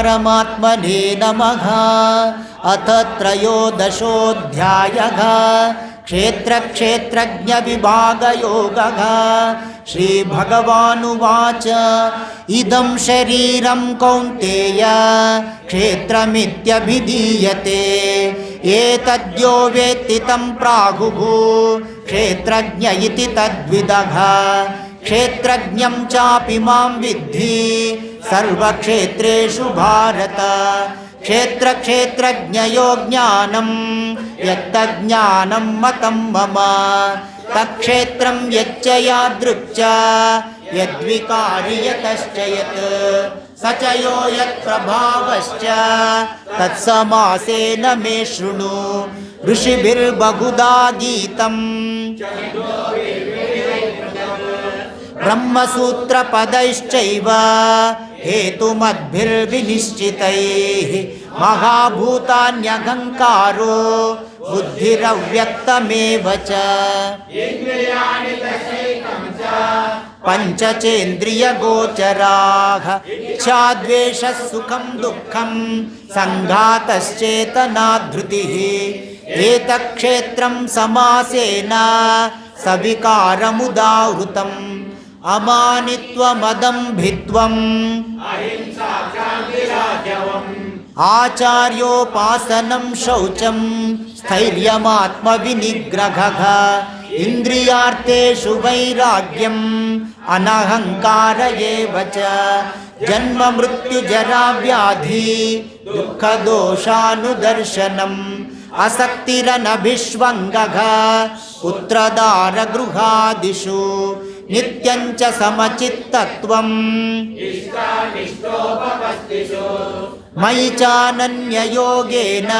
परमात्मने नमः। अथ त्रयोदशोऽध्यायः क्षेत्रक्षेत्रज्ञविभागयोगः। श्रीभगवानुवाच इदं शरीरं कौन्तेय क्षेत्रमित्यभिधीयते एतद्यो वेत्ति तं प्राहुः क्षेत्रज्ञ इति तद्विदः। क्षेत्रज्ञं चापि मां विद्धि सर्वक्षेत्रेषु भारत। क्षेत्रक्षेत्रज्ञयो ज्ञानं यत्तज्ज्ञानं मतं मम तत्क्षेत्रं यच्च यादृक् च यद्विकारि यतश्च यत् स च यो यत्प्रभावश्च तत्समासेन मे शृणु। ऋषिभिर्बहुधा गीतं ब्रह्मसूत्रपदैश्चैव हेतुमद्भिर्विनिश्चितैः महाभूतान्यहङ्कारो बुद्धिरव्यक्तमेव च पञ्चचेन्द्रियगोचराः इच्छाद्वेषः सुखं दुःखं सङ्घातश्चेतना धृतिः। एतत्क्षेत्रं समासेन सविकारमुदाहृतम् अमानित्वमदम्भित्वम् आचार्योपासनं शौचं स्थैर्यमात्मविनिग्रहः। इन्द्रियार्थेषु वैराग्यम् अनहङ्कार एव च जन्म मृत्युजरा व्याधि दुःखदोषानुदर्शनम् असक्तिरनभिष्वङ्गः पुत्रदारगृहादिषु नित्यञ्च समचित्तत्वम् मयि चानन्ययोगेन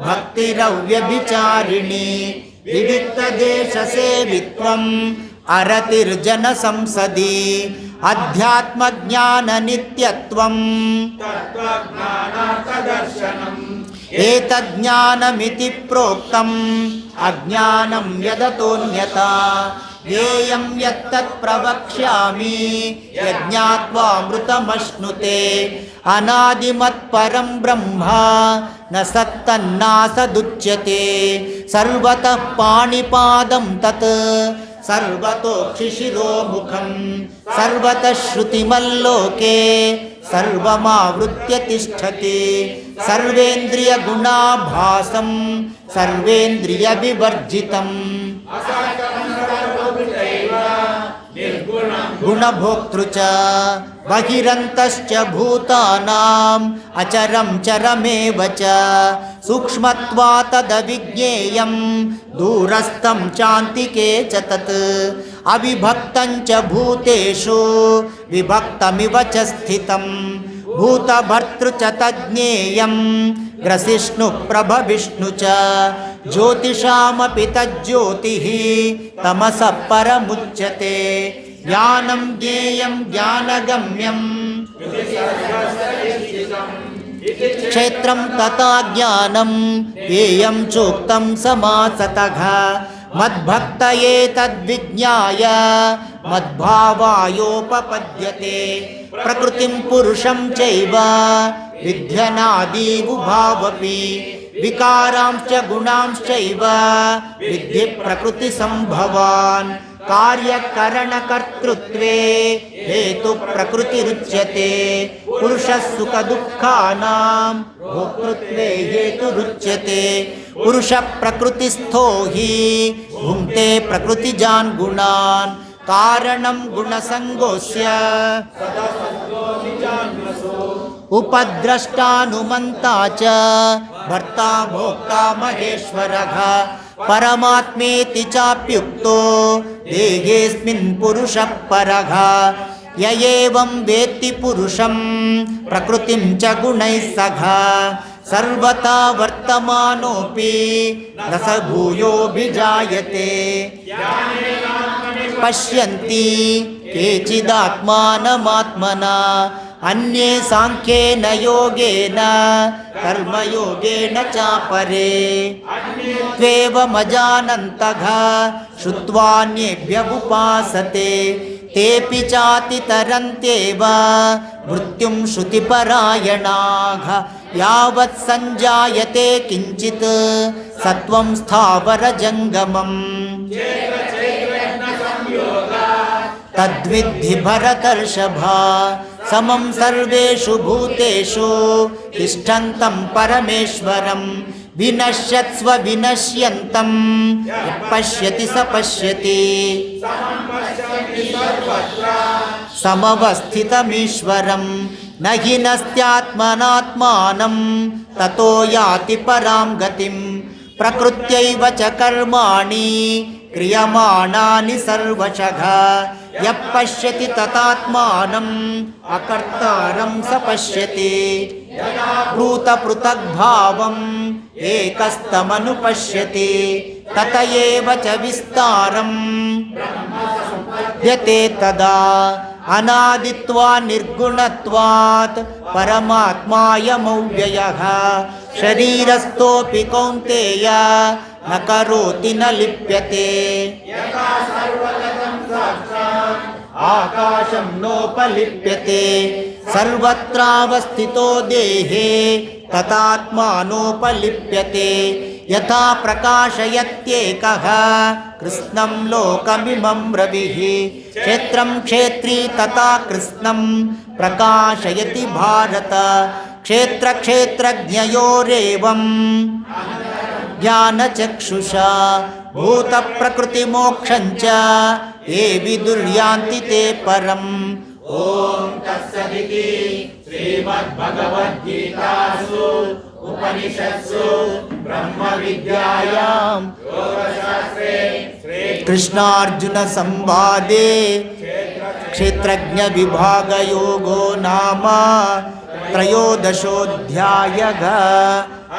भक्तिरव्यभिचारिणी विविक्तदेशसेवित्वम् अरतिर्जनसंसदि अध्यात्मज्ञाननित्यत्वम् एतज्ज्ञानमिति प्रोक्तम् अज्ञानं यदतोऽन्यथा ज्ञेयं यत्तत् प्रवक्ष्यामि यज्ञात्वामृतमश्नुते अनादिमत्परं ब्रह्म न सत्तन्नासदुच्यते सर्वतः पाणिपादं तत् सर्वतोक्षिशिरोमुखं सर्वतः श्रुतिमल्लोके सर्वमावृत्य तिष्ठति सर्वेन्द्रियगुणाभासं सर्वेन्द्रियविवर्जितम् गुणभोक्तृ च बहिरन्तश्च भूतानाम् अचरं चरमेव च सूक्ष्मत्वात् तदविज्ञेयं दूरस्थं चान्तिके च तत् अविभक्तं च भूतेषु विभक्तमिव च स्थितं भूतभर्तृ च तज्ज्ञेयं ग्रसिष्णुप्रभविष्णु च ज्योतिषामपि तज्ज्योतिः तमसः परमुच्यते ज्ञानं ज्ञेयं ज्ञानगम्यं क्षेत्रं तथा ज्ञानं ज्ञेयं चोक्तं समासतः मद्भक्तये तद्विज्ञाय मद्भावायोपपद्यते प्रकृतिं पुरुषं चैव विध्यनादीवुभावपि विकारांश्च गुणांश्चैव विद्धि प्रकृतिसम्भवान् कार्यकरणकर्तृत्वे हेतु प्रकृतिरुच्यते पुरुषः सुखदुःखानां भोक्तृत्वे हेतुरुच्यते पुरुषः प्रकृतिस्थो हि भुङ्क्ते प्रकृतिजान् गुणान् कारणं गुणसङ्गोऽस्य उपद्रष्टानुमन्ता च भर्ता भोक्ता महेश्वरः परमात्मेति चाप्युक्तो देहेऽस्मिन् पुरुषः परः य एवं वेत्ति पुरुषं प्रकृतिं च गुणैः सह सर्वथा वर्तमानोऽपि न स भूयोऽभिजायते पश्यन्ति केचिदात्मानमात्मना अन्ये साङ्ख्येन योगेन कर्मयोगेन चापरे त्वेवमजानन्तः श्रुत्वान्येभ्य उपासते तेऽपि चातितरन्त्येव मृत्युं श्रुतिपरायणाः यावत् सञ्जायते किञ्चित् सत्त्वं स्थावरजङ्गमम् तद्विद्धि भरतर्षभा समं सर्वेषु भूतेषु तिष्ठन्तं परमेश्वरं विनश्यत्स्व विनश्यन्तं यः पश्यति स पश्यति समवस्थितमीश्वरं न हि नस्त्यात्मनात्मानं ततो याति परां गतिं प्रकृत्यैव च कर्माणि क्रियमाणानि सर्वशः यः पश्यति ततात्मानम् अकर्तारं स पश्यति भूतपृथग्भावम् एकस्तमनुपश्यति तत एव च विस्तारम् यते तदा अनादित्वा निर्गुणत्वात् परमात्मायमव्ययः शरीरस्थोऽपि कौन्तेय न करोति न लिप्यते आकाशं नोपलिप्यते सर्वत्रावस्थितो देहे तथात्मानोपलिप्यते यथा प्रकाशयत्येकः कृत्स्नं लोकमिमं रविः क्षेत्रं क्षेत्री तथा कृत्स्नं प्रकाशयति भारत क्षेत्रक्षेत्रज्ञयोरेवं ज्ञानचक्षुषा भूतप्रकृतिमोक्षञ्च ये विदुर्यान्ति ते परम् ॐ तत्सदिति श्रीमद्भगवद्गीतासु उपनिषत्सु ब्रह्मविद्यायां योगशास्त्रे कृष्णार्जुनसंवादे क्षेत्रज्ञविभागयोगो नाम त्रयोदशोऽध्यायः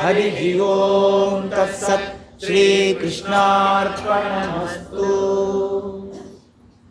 हरिः ओं तत्सत् श्रीकृष्णार्पणमस्तु।